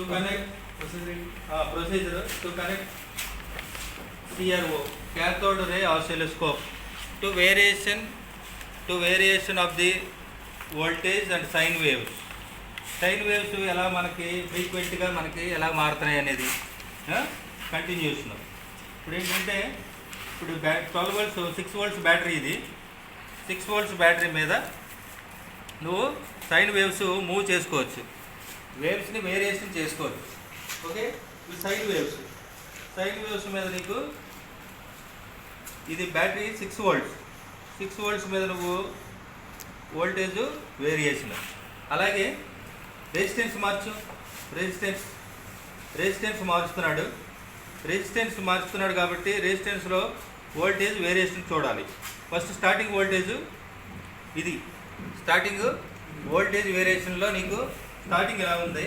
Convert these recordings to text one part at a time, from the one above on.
to connect procedure to connect CRO cathode ray oscilloscope to variation of the voltage and sine waves. Sine waves ఎలా మనకి ఫ్రీక్వెంట్గా మనకి ఎలా మారుతున్నాయి అనేది కంటిన్యూషన్. ఇప్పుడు ఏంటంటే ఇప్పుడు 12 volts 6 volts బ్యాటరీ, ఇది 6 volts బ్యాటరీ మీద నువ్వు సైన్ వేవ్స్ మూవ్ చేసుకోవచ్చు, వేవ్స్ని వేరియేషన్ చేసుకోవచ్చు. ఓకే, ఈ సైన్ వేవ్స్ మీద నీకు ఇది బ్యాటరీ 6 volts మీద నువ్వు వోల్టేజ్ వేరియేషన్. అలాగే రెసిస్టెన్స్ మారుస్తున్నాడు కాబట్టి రెసిస్టెన్స్లో వోల్టేజ్ వేరియేషన్ చూడాలి. ఫస్ట్ స్టార్టింగ్ వోల్టేజ్ ఇది, స్టార్టింగ్ వోల్టేజ్ వేరియేషన్లో నీకు స్టార్టింగ్ ఎలా ఉంది,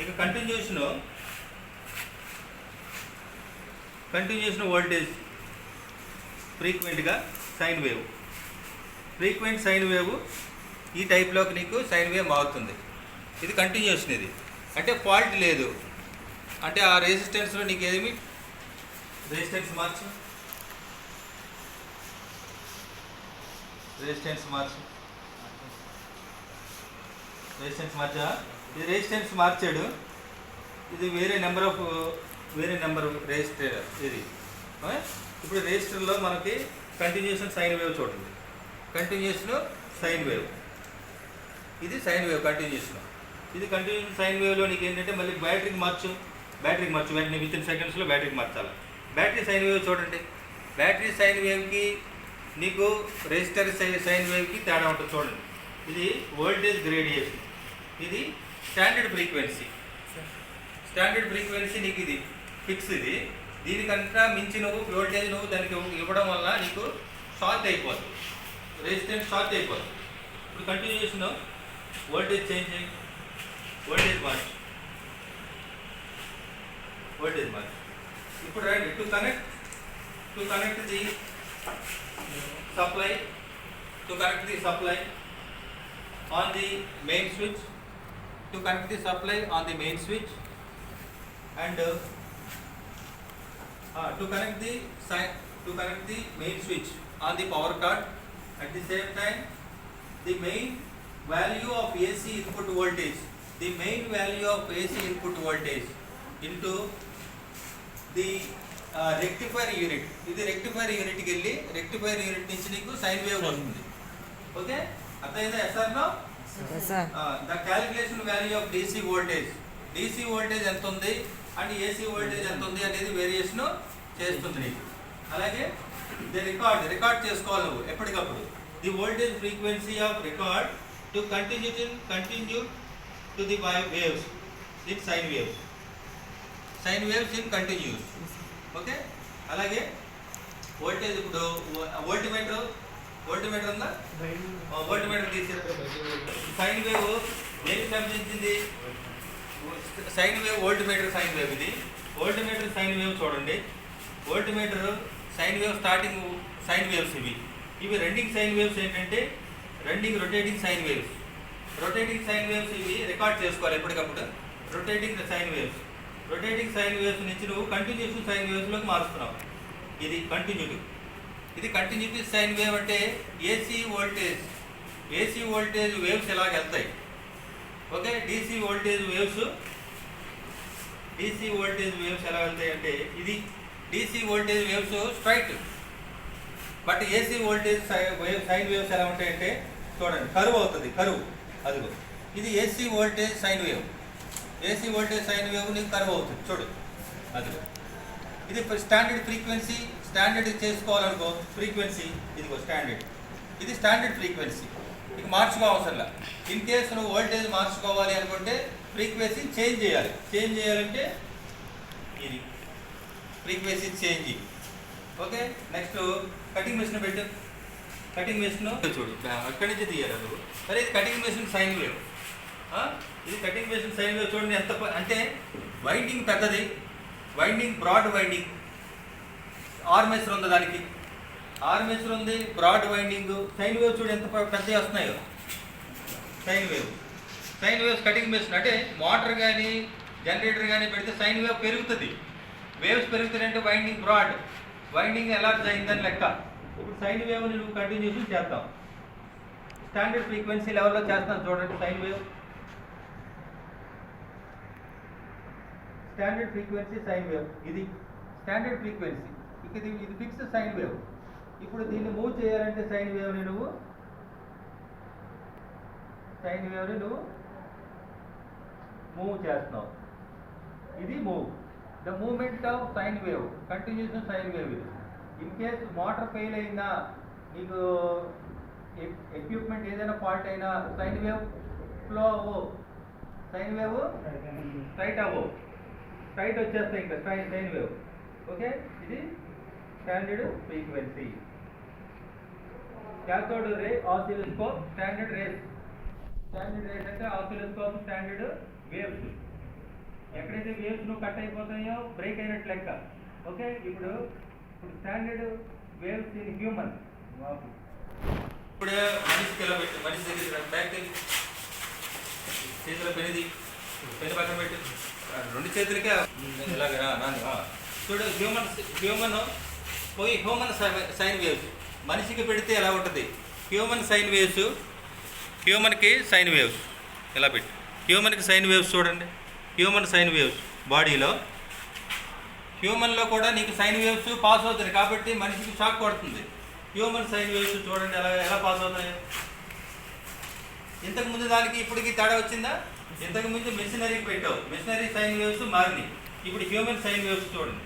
ఇక continuation voltage frequent sine wave ఈ టైప్లోకి నీకు సైన్ వేవ్ మారుతుంది. ఇది కంటిన్యూషన్, ఇది అంటే ఫాల్ట్ లేదు, అంటే ఆ రెసిస్టెన్స్లో నీకు ఏమి రెసిస్టెన్స్ మార్చా, ఇది రెసిస్టెన్స్ మార్చాడు, ఇది వేరే నెంబర్ రెజిస్టర్ ఇది. ఇప్పుడు రెజిస్టర్లో మనకి కంటిన్యూషన్ సైన్ వేవ్ చూడండి, ఇది సైన్ వేవ్ కంటిన్యూషన్. ఇది కంటిన్యూషన్ సైన్ వేవ్లో నీకు ఏంటంటే మళ్ళీ బ్యాటరీకి మార్చు వెంటనే విత్ ఇన్ సెకండ్స్లో బ్యాటరీకి మార్చాలి. బ్యాటరీ సైన్ వేవ్ చూడండి, బ్యాటరీ సైన్ వేవ్కి నీకు రెజిస్టర్ సైన్ వేవ్కి తేడా ఉంటుంది చూడండి. ఇది వోల్టేజ్ గ్రేడియేషన్, ఇది స్టాండర్డ్ ఫ్రీక్వెన్సీ నీకు ఇది ఫిక్స్. ఇది దీనికంతా మించి వోల్టేజ్ దానికి ఇవ్వడం వల్ల నీకు షార్ట్ అయిపోతుంది, రెసిస్టెన్స్ షార్ట్ అయిపోతుంది. ఇప్పుడు కంటిన్యూషన్ వోల్టేజ్ చేంజ్ చేయి, వోల్టేజ్ మార్చు. ఇప్పుడు రండి to connect the supply on the main switch, to connect the supply on the main switch and to connect the main switch on the power cord. At the same time, the main value of AC input voltage into the rectifier unit. ఇది rectifier యూనిట్కి వెళ్ళి rectifier unit నుంచి నీకు sine wave వస్తుంది. Okay, అర్థమైందా? ఎస్ఆర్లో the calculation value of DC voltage ఎంత ఉంది అండ్ AC వోల్టేజ్ ఎంత ఉంది అనేది వేరియేషన్ చేస్తుంది నీకు. అలాగే రికార్డ్ చేసుకోవాలి నువ్వు ఎప్పటికప్పుడు. The voltage frequency of record to continue to the waves in sine waves in continuous. Okay, అలాగే వోల్టేజ్ ఇప్పుడు వోల్టీమీటర్ ఉందా, వోల్టీమీటర్ తీసే సైన్ వేవ్ దేనికి సంబంధించింది, sine wave voltmeter sine wave. ఇది వోల్టీమీటర్ సైన్ వేవ్ చూడండి, voltmeter sine wave starting sine waves ఇవి running sine waves ఏంటంటే రొటేటింగ్ సైన్ వేవ్స్ ఇవి రికార్డ్ చేసుకోవాలి ఎప్పటికప్పుడు. రొటేటింగ్ సైన్ వేవ్స్ నుంచి నువ్వు కంటిన్యూషన్ సైన్ వేవ్స్లోకి మారుస్తున్నావు. ఇది కంటిన్యూటీ సైన్ వేవ్ అంటే ఏసీ వోల్టేజ్ వేవ్స్ ఎలాగ వెళ్తాయి. ఓకే, DC వోల్టేజ్ వేవ్స్ ఎలా వెళ్తాయి అంటే ఇది DC voltage waves straight, but AC voltage sine waves ఎలా ఉంటాయంటే చూడండి కరువు అవుతుంది, అదిగో ఇది ఏసీ వోల్టేజ్ సైన్ వేవ్ నీకు కరువు అవుతుంది చూడు, అదిగో. ఇది స్టాండర్డ్ చేసుకోవాలనుకో ఫ్రీక్వెన్సీ, ఇదిగో ఇది స్టాండర్డ్ ఫ్రీక్వెన్సీ. ఇక మార్చుకో అవసరంలా. ఇన్ కేసు నువ్వు వోల్టేజ్ మార్చుకోవాలి అనుకుంటే ఫ్రీక్వెన్సీ చేంజ్ చేయాలంటే ఇది frequency change. Okay, next cutting machine పెట్టు. చూడు అక్కడి నుంచి తీయాలి నువ్వు. సరే, ఇది కటింగ్ మెషిన్ సైన్ వేవ్. చూడండి ఎంత అంటే వైండింగ్ పెద్దది, బ్రాడ్ వైండింగ్, ఆర్మేచర్ ఉంది, దానికి ఆర్మేచర్ ఉంది, బ్రాడ్ వైండింగ్. సైన్ వేవ్ చూడు ఎంత పెద్దవి వస్తున్నాయో. సైన్ వేవ్స్ కటింగ్ మెషిన్ అంటే మోటార్ కానీ జనరేటర్ కానీ పెడితే సైన్ వేవ్ పెరుగుతుంది. వేవ్స్ పెరుగుతాయంటే వైండింగ్ బ్రాడ్, వైండింగ్ ఎలార్జ్ అయిందని లెక్క. ఇప్పుడు సైన్ వేవ్ని నువ్వు కంటిన్యూషన్ చేస్తాం. స్టాండర్డ్ ఫ్రీక్వెన్సీ లెవెల్లో చేస్తాం చూడండి. Sine wave standard frequency sine wave, ఇది స్టాండర్డ్ ఫ్రీక్వెన్సీ. ఇది ఫిక్స్డ్ సైన్ వేవ్. ఇప్పుడు దీన్ని మూవ్ చేయాలంటే సైన్ వేవ్ని నువ్వు మూవ్ చేస్తున్నావు. ఇది move. The movement of sine wave, continuation sine wave ఇది. ఇన్ కేస్ మోటార్ ఫెయిల్ అయినా, నీకు ఎక్విప్మెంట్ ఏదైనా ఫాల్ట్ అయినా సైన్ వేవ్ ఫ్లో అవ్వవు, సైన్ వేవ్ స్ట్రైట్ అవ్వవు, స్ట్రైట్ వచ్చేస్తాయి ఇంకా సైన్ వేవ్. ఓకే, ఇది standard frequency. Cathode ray oscilloscope standard rays. Standard rays అంటే ఆసిలోస్కోప్ స్టాండర్డ్ వేవ్స్. ఎక్కడైతే వేవ్స్ నువ్వు కట్ అయిపోతాయో బ్రేక్ అయినట్టు లెక్క. ఓకే, ఇప్పుడు స్టాండర్డ్ వేవ్స్ ఇన్ హ్యూమన్. ఇప్పుడు మనిషికి ఎలా పెట్టు, మనిషి దగ్గర బ్యాక్ చేతిలో పెనిది, పెని పక్కన పెట్టు, రెండు చేతులకే ఇలాగా చూడు. హ్యూమన్ సైన్ వేవ్స్ మనిషికి పెడితే ఎలా ఉంటుంది? హ్యూమన్ సైన్ వేవ్స్, హ్యూమన్కి సైన్ వేవ్స్ ఎలా పెట్టి, హ్యూమన్కి సైన్ వేవ్స్ చూడండి. హ్యూమన్ సైన్ వేవ్స్ బాడీలో, హ్యూమన్లో కూడా నీకు సైన్ వేవ్స్ పాస్ అవుతుంది కాబట్టి మనిషికి షాక్ కొడుతుంది. హ్యూమన్ సైన్ వేవ్స్ చూడండి ఎలా పాస్ అవుతున్నాయో. ఇంతకుముందు దానికి ఇప్పటికి తేడా వచ్చిందా? ఇంతకుముందు మెషినరీకి పెట్టావు, మెషినరీ సైన్ వేవ్స్ మారినాయి. ఇప్పుడు హ్యూమన్ సైన్ వేవ్స్ చూడండి.